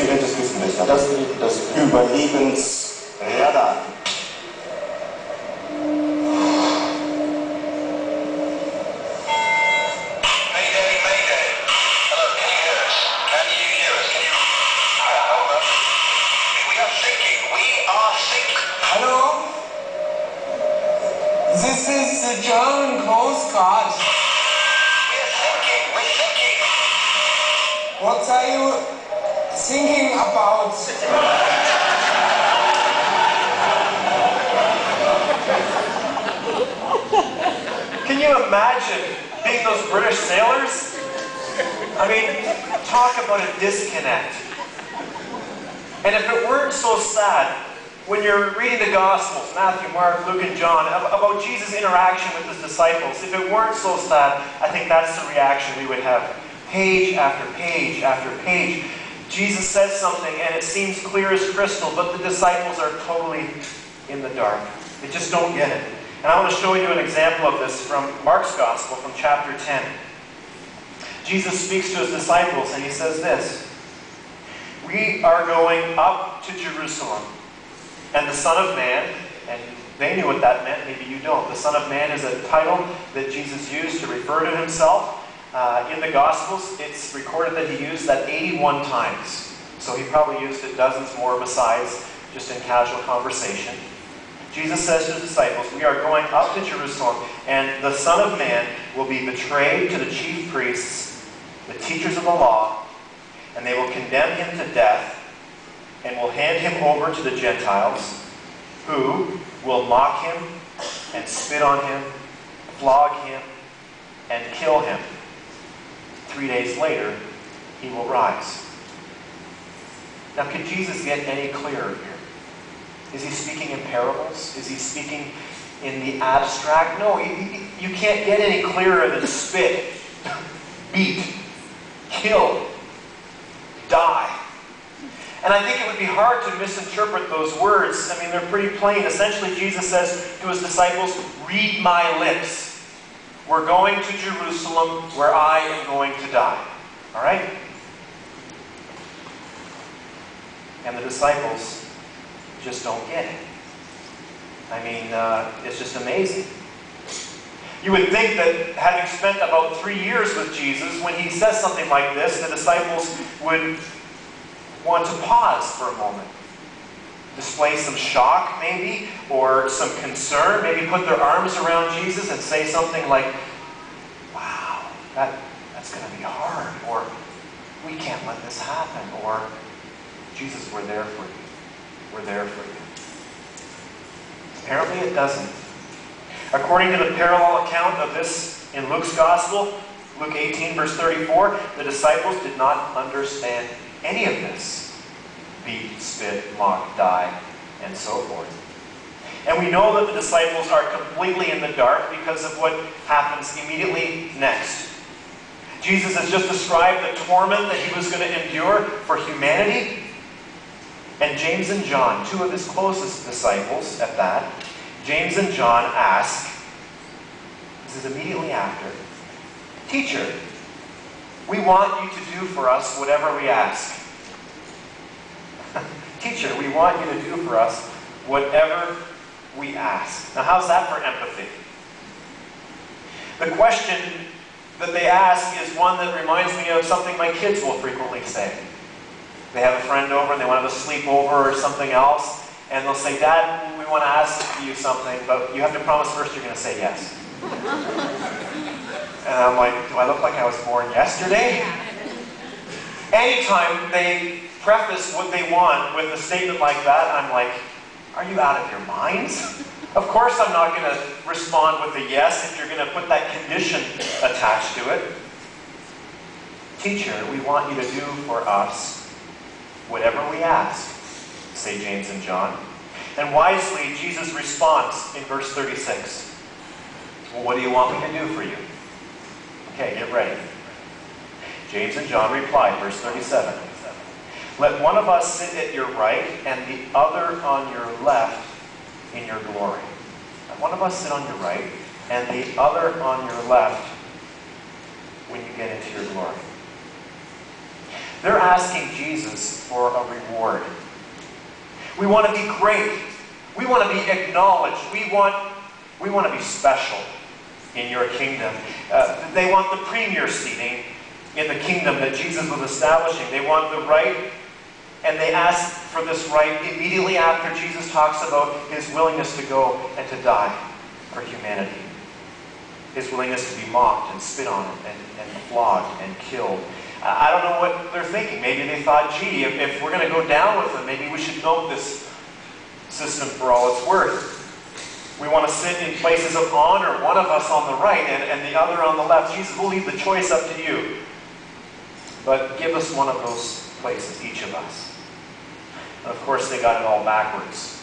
skelettisches Wissensrecht. Das ist das Überlebensradar. This is the German Coast Guard. We're thinking. What are you thinking about? Can you imagine being those British sailors? I mean, talk about a disconnect. And if it weren't so sad, when you're reading the Gospels, Matthew, Mark, Luke, and John, about Jesus' interaction with his disciples, if it weren't so sad, I think that's the reaction we would have. Page after page after page. Jesus says something and it seems clear as crystal, but the disciples are totally in the dark. They just don't get it. And I want to show you an example of this from Mark's Gospel, from chapter 10. Jesus speaks to his disciples and he says this: "We are going up to Jerusalem. And the Son of Man," and they knew what that meant, maybe you don't. The Son of Man is a title that Jesus used to refer to himself. In the Gospels, it's recorded that he used that 81 times. So he probably used it dozens more besides, just in casual conversation. Jesus says to his disciples, "We are going up to Jerusalem, and the Son of Man will be betrayed to the chief priests, the teachers of the law, and they will condemn him to death, and will hand him over to the Gentiles, who will mock him and spit on him, flog him, and kill him. 3 days later, he will rise." Now, could Jesus get any clearer here? Is he speaking in parables? Is he speaking in the abstract? No, you can't get any clearer than spit, beat, kill, die. And I think it would be hard to misinterpret those words. I mean, they're pretty plain. Essentially, Jesus says to his disciples, "Read my lips. We're going to Jerusalem where I am going to die." All right? And the disciples just don't get it. I mean, it's just amazing. You would think that having spent about 3 years with Jesus, when he says something like this, the disciples would want to pause for a moment. Display some shock, maybe, or some concern. Maybe put their arms around Jesus and say something like, "Wow, that's going to be hard," or "We can't let this happen," or "Jesus, we're there for you. We're there for you." Apparently it doesn't. According to the parallel account of this in Luke's Gospel, Luke 18, verse 34, the disciples did not understand any of this. Beat, spit, mock, die, and so forth. And we know that the disciples are completely in the dark because of what happens immediately next. Jesus has just described the torment that he was going to endure for humanity. And James and John, two of his closest disciples at that, James and John ask, this is immediately after, "Teacher, we want you to do for us whatever we ask." Teacher, we want you to do for us whatever we ask. Now, how's that for empathy? The question that they ask is one that reminds me of something my kids will frequently say. They have a friend over and they want to have a sleepover or something else, and they'll say, "Dad, we want to ask you something, but you have to promise first you're going to say yes." And I'm like, do I look like I was born yesterday? Anytime they preface what they want with a statement like that, I'm like, are you out of your minds? Of course I'm not going to respond with a yes if you're going to put that condition attached to it. "Teacher, we want you to do for us whatever we ask," say James and John. And wisely, Jesus responds in verse 36. "Well, what do you want me to do for you?" Okay, get ready. James and John replied, verse 37. "Let one of us sit at your right and the other on your left in your glory." Let one of us sit on your right and the other on your left when you get into your glory. They're asking Jesus for a reward. We want to be great. We want to be acknowledged. We want to be special in your kingdom. They want the premier seating in the kingdom that Jesus was establishing. They want the right, and they ask for this right immediately after Jesus talks about his willingness to go and to die for humanity. His willingness to be mocked and spit on and flogged and killed. I don't know what they're thinking. Maybe they thought, gee, if we're going to go down with him, maybe we should milk this system for all it's worth. We want to sit in places of honor, one of us on the right and the other on the left. Jesus, we'll leave the choice up to you. But give us one of those places, each of us. And of course, they got it all backwards.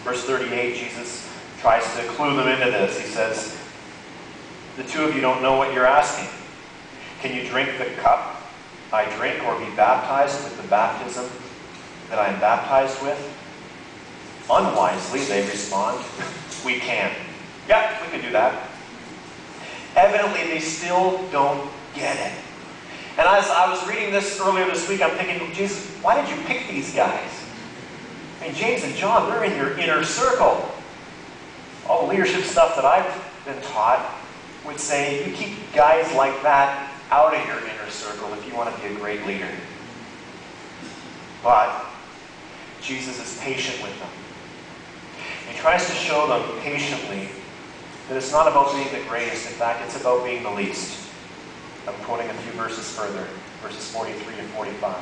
Verse 38, Jesus tries to clue them into this. He says, the two of you don't know what you're asking. Can you drink the cup I drink or be baptized with the baptism that I am baptized with? Unwisely, they respond, we can. Yeah, we can do that. Evidently, they still don't get it. And as I was reading this earlier this week, I'm thinking, Jesus, why did you pick these guys? I mean, James and John, they're in your inner circle. All the leadership stuff that I've been taught would say, you keep guys like that out of your inner circle if you want to be a great leader. But Jesus is patient with them. He tries to show them patiently that it's not about being the greatest. In fact, it's about being the least. I'm quoting a few verses further, verses 43 and 45.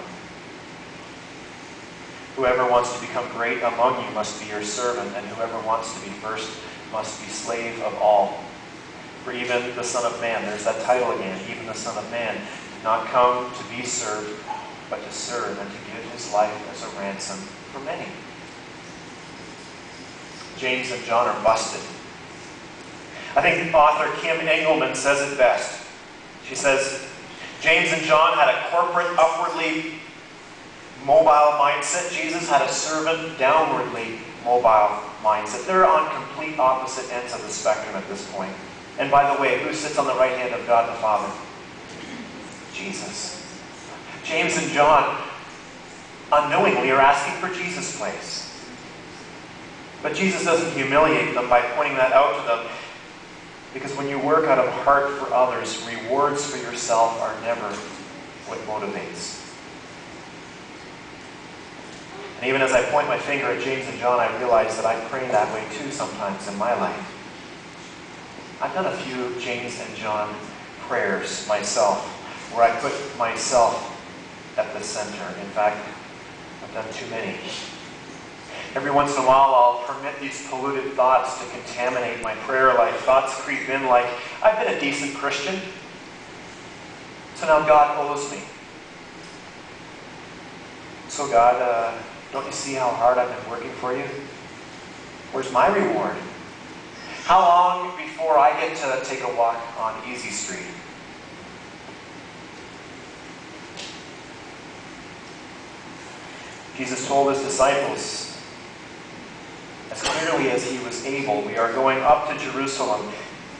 Whoever wants to become great among you must be your servant, and whoever wants to be first must be slave of all. For even the Son of Man, there's that title again, even the Son of Man, did not come to be served, but to serve and to give his life as a ransom for many. James and John are busted. I think the author Kim Engelman says it best. She says, James and John had a corporate, upwardly mobile mindset. Jesus had a servant, downwardly mobile mindset. They're on complete opposite ends of the spectrum at this point. And by the way, who sits on the right hand of God the Father? Jesus. James and John unknowingly are asking for Jesus' place. But Jesus doesn't humiliate them by pointing that out to them. Because when you work out of heart for others, rewards for yourself are never what motivates. And even as I point my finger at James and John, I realize that I pray that way too sometimes in my life. I've done a few James and John prayers myself, where I put myself at the center. In fact, I've done too many. Every once in a while, I'll permit these polluted thoughts to contaminate my prayer life. Thoughts creep in like, I've been a decent Christian, so now God owes me. So God, don't you see how hard I've been working for you? Where's my reward? How long before I get to take a walk on Easy Street? Jesus told his disciples, as clearly as he was able, we are going up to Jerusalem,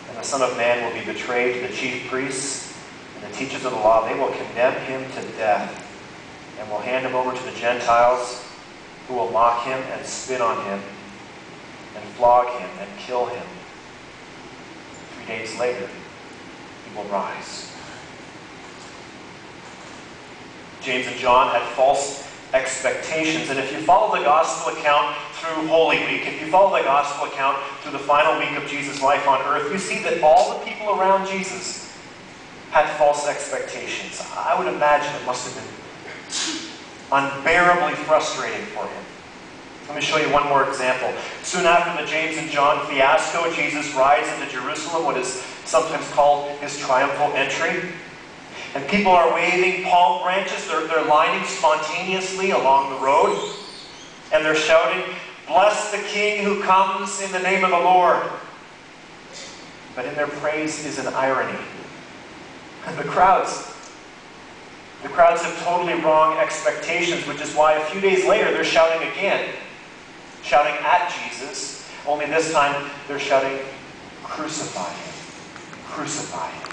and the Son of Man will be betrayed to the chief priests and the teachers of the law. They will condemn him to death and will hand him over to the Gentiles, who will mock him and spit on him and flog him and kill him. 3 days later, he will rise. James and John had false expectations. And if you follow the gospel account through Holy Week, if you follow the gospel account through the final week of Jesus' life on earth, you see that all the people around Jesus had false expectations. I would imagine it must have been unbearably frustrating for him. Let me show you one more example. Soon after the James and John fiasco, Jesus rides into Jerusalem, what is sometimes called his triumphal entry. And people are waving palm branches. They're lining spontaneously along the road. And they're shouting, "Bless the King who comes in the name of the Lord." But in their praise is an irony. The crowds have totally wrong expectations, which is why a few days later they're shouting again. Shouting at Jesus, only this time they're shouting, "Crucify him, crucify him."